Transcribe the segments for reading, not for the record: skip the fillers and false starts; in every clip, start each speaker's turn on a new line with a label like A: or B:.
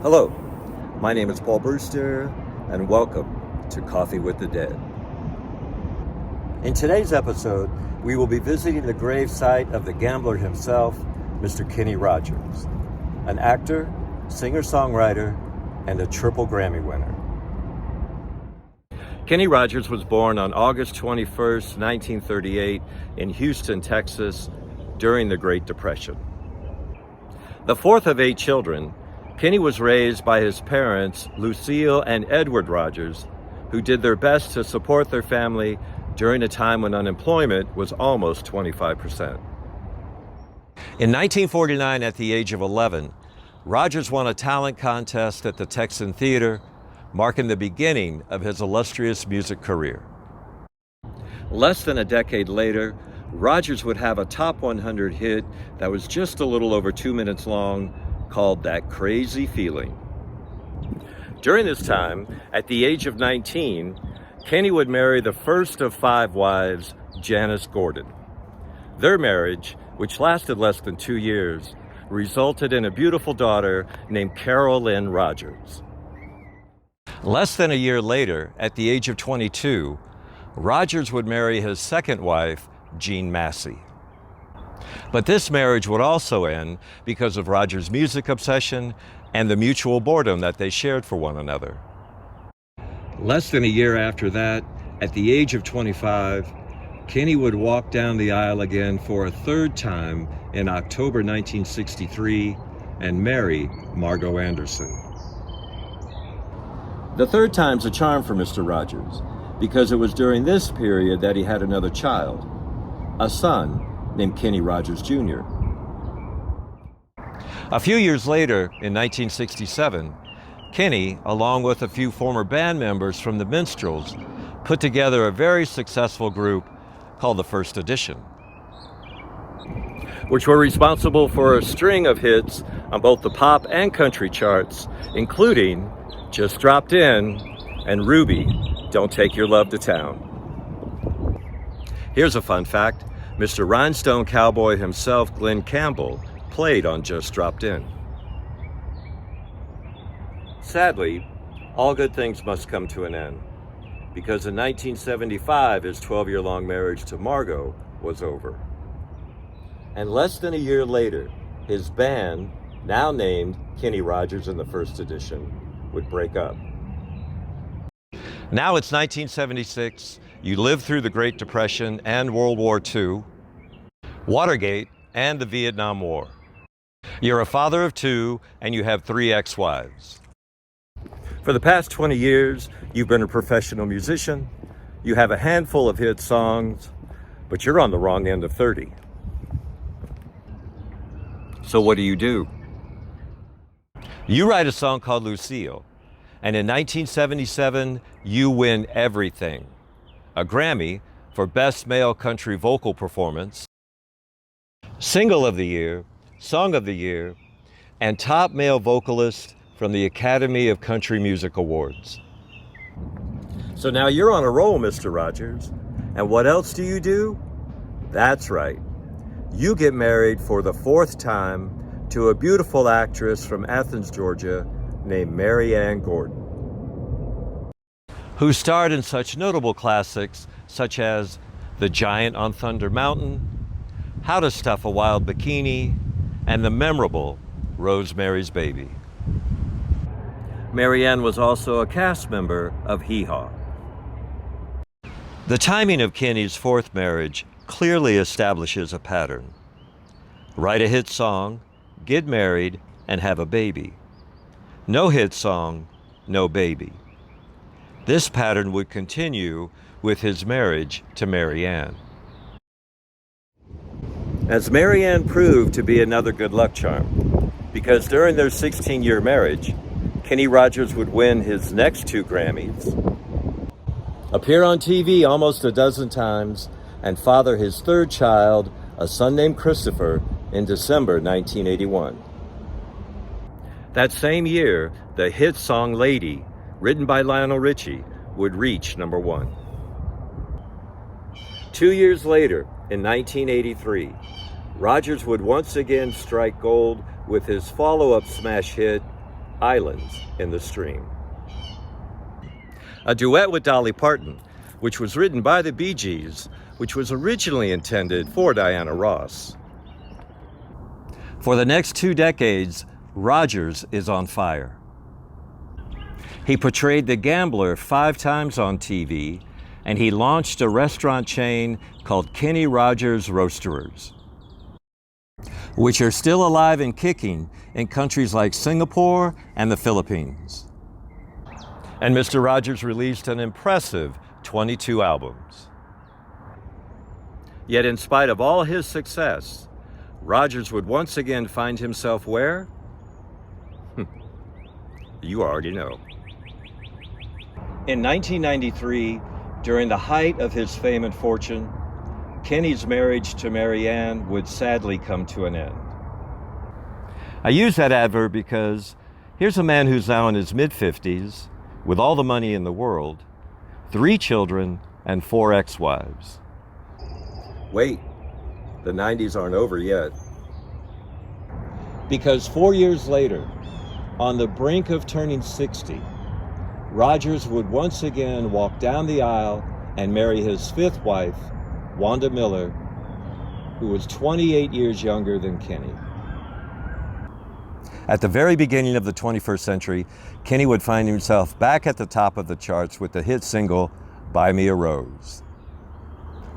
A: Hello, my name is Paul Brewster, and welcome to Coffee with the Dead. In today's episode, we will be visiting the gravesite of the gambler himself, Mr. Kenny Rogers, an actor, singer-songwriter, and a triple Grammy winner. Kenny Rogers was born on August 21st, 1938 in Houston, Texas, during the Great Depression. The fourth of 8 children, Kenny was raised by his parents, Lucille and Edward Rogers, who did their best to support their family during a time when unemployment was almost 25%. In 1949, at the age of 11, Rogers won a talent contest at the Texan Theater, marking the beginning of his illustrious music career. Less than a decade later, Rogers would have a top 100 hit that was just a little over 2 minutes long, called That Crazy Feeling. During this time, at the age of 19, Kenny would marry the first of 5 wives, Janice Gordon. Their marriage, which lasted less than 2 years, resulted in a beautiful daughter named Carol Lynn Rogers. Less than a year later, at the age of 22, Rogers would marry his second wife, Jean Massey. But this marriage would also end because of Rogers' music obsession and the mutual boredom that they shared for one another. Less than a year after that, at the age of 25, Kenny would walk down the aisle again for a third time in October 1963 and marry Margot Anderson. The third time's a charm for Mr. Rogers because it was during this period that he had another child, a son named Kenny Rogers Jr. A few years later, in 1967, Kenny, along with a few former band members from the Minstrels, put together a very successful group called the First Edition, which were responsible for a string of hits on both the pop and country charts, including Just Dropped In and Ruby, Don't Take Your Love to Town. Here's a fun fact. Mr. Rhinestone Cowboy himself, Glenn Campbell, played on Just Dropped In. Sadly, all good things must come to an end, because in 1975, his 12-year-long marriage to Margot was over. And less than a year later, his band, now named Kenny Rogers and the First Edition, would break up. Now it's 1976. You lived through the Great Depression and World War II, Watergate, and the Vietnam War. You're a father of 2, and you have 3 ex-wives. For the past 20 years, you've been a professional musician. You have a handful of hit songs, but you're on the wrong end of 30. So what do? You write a song called Lucille, and in 1977, you win everything. A Grammy for Best Male Country Vocal Performance, Single of the Year, Song of the Year, and Top Male Vocalist from the Academy of Country Music Awards. So now you're on a roll, Mr. Rogers. And what else do? That's right. You get married for the 4th time to a beautiful actress from Athens, Georgia, named Mary Ann Gordon, who starred in such notable classics such as The Giant on Thunder Mountain, How to Stuff a Wild Bikini, and the memorable Rosemary's Baby. Mary Ann was also a cast member of Hee Haw. The timing of Kenny's 4th marriage clearly establishes a pattern. Write a hit song, get married, and have a baby. No hit song, no baby. This pattern would continue with his marriage to Mary Ann. As Mary Ann proved to be another good luck charm, because during their 16-year marriage, Kenny Rogers would win his next 2 Grammys, appear on TV almost a dozen times, and father his 3rd child, a son named Christopher, in December 1981. That same year, the hit song Lady, written by Lionel Richie, would reach number 1. 2 years later, in 1983, Rogers would once again strike gold with his follow-up smash hit, Islands in the Stream. A duet with Dolly Parton, which was written by the Bee Gees, which was originally intended for Diana Ross. For the next 2 decades, Rogers is on fire. He portrayed the gambler 5 times on TV, and he launched a restaurant chain called Kenny Rogers Roasterers, which are still alive and kicking in countries like Singapore and the Philippines. And Mr. Rogers released an impressive 22 albums. Yet in spite of all his success, Rogers would once again find himself where? You already know. In 1993, during the height of his fame and fortune, Kenny's marriage to Marianne would sadly come to an end. I use that adverb because here's a man who's now in his mid-50s, with all the money in the world, 3 children, and 4 ex-wives. Wait, the 90s aren't over yet. Because 4 years later, on the brink of turning 60, Rogers would once again walk down the aisle and marry his 5th wife, Wanda Miller, who was 28 years younger than Kenny. At the very beginning of the 21st century, Kenny would find himself back at the top of the charts with the hit single, Buy Me a Rose.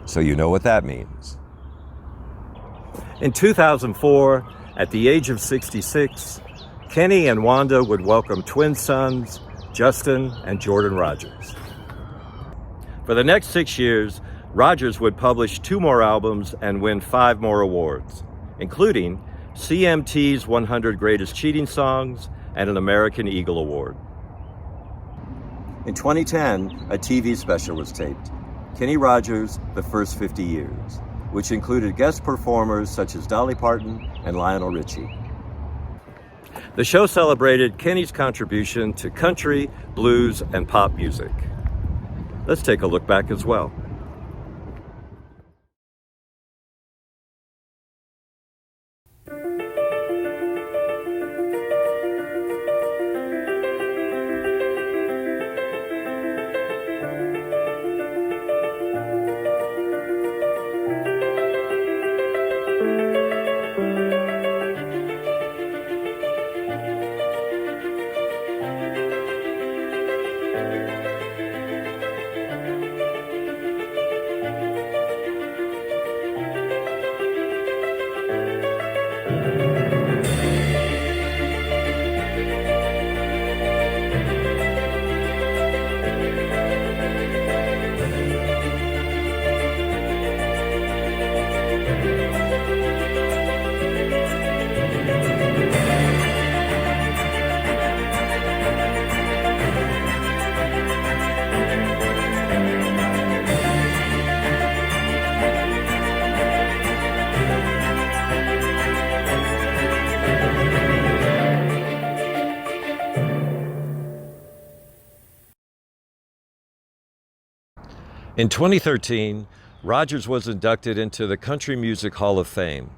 A: So you know what that means. In 2004, at the age of 66, Kenny and Wanda would welcome twin sons, Justin and Jordan Rogers. For the next 6 years, Rogers would publish 2 more albums and win 5 more awards, including CMT's 100 Greatest Cheating Songs and an American Eagle Award. In 2010, a TV special was taped, Kenny Rogers, The First 50 Years, which included guest performers such as Dolly Parton and Lionel Richie. The show celebrated Kenny's contribution to country, blues, and pop music. Let's take a look back as well. In 2013, Rogers was inducted into the Country Music Hall of Fame.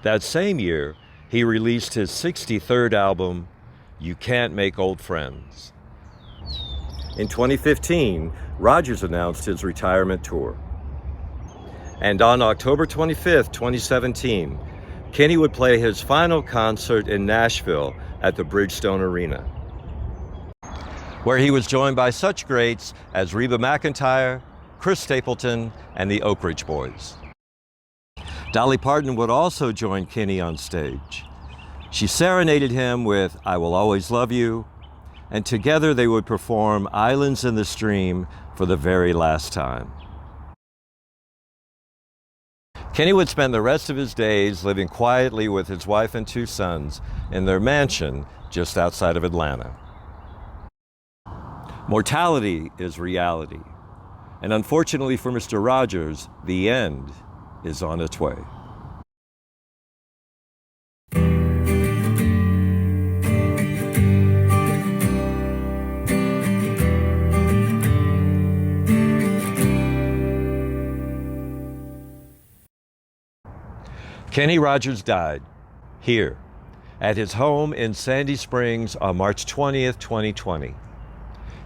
A: That same year, he released his 63rd album, You Can't Make Old Friends. In 2015, Rogers announced his retirement tour. And on October 25th, 2017, Kenny would play his final concert in Nashville at the Bridgestone Arena, where he was joined by such greats as Reba McEntire, Chris Stapleton, and the Oak Ridge Boys. Dolly Parton would also join Kenny on stage. She serenaded him with I Will Always Love You, and together they would perform Islands in the Stream for the very last time. Kenny would spend the rest of his days living quietly with his wife and 2 sons in their mansion just outside of Atlanta. Mortality is reality. And unfortunately for Mr. Rogers, the end is on its way. Kenny Rogers died here at his home in Sandy Springs on March 20th, 2020.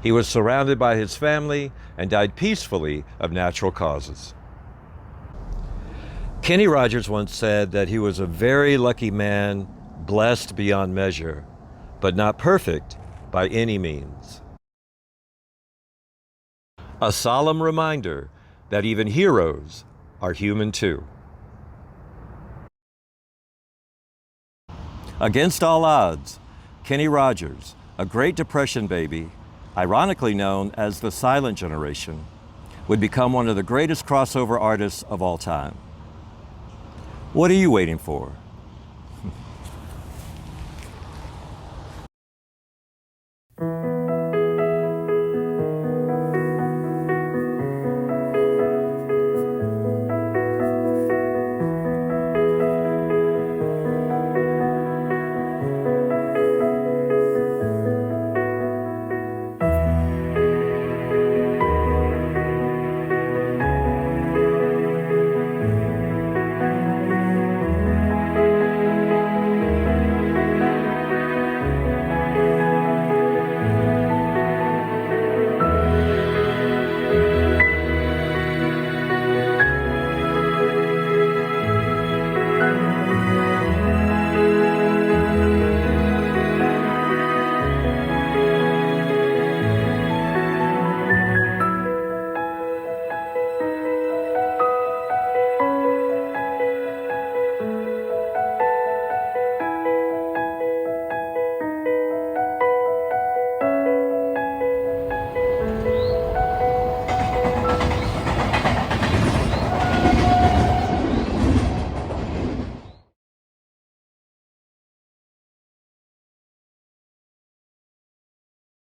A: He was surrounded by his family and died peacefully of natural causes. Kenny Rogers once said that he was a very lucky man, blessed beyond measure, but not perfect by any means. A solemn reminder that even heroes are human too. Against all odds, Kenny Rogers, a Great Depression baby, ironically known as the Silent Generation, would become one of the greatest crossover artists of all time. What are you waiting for?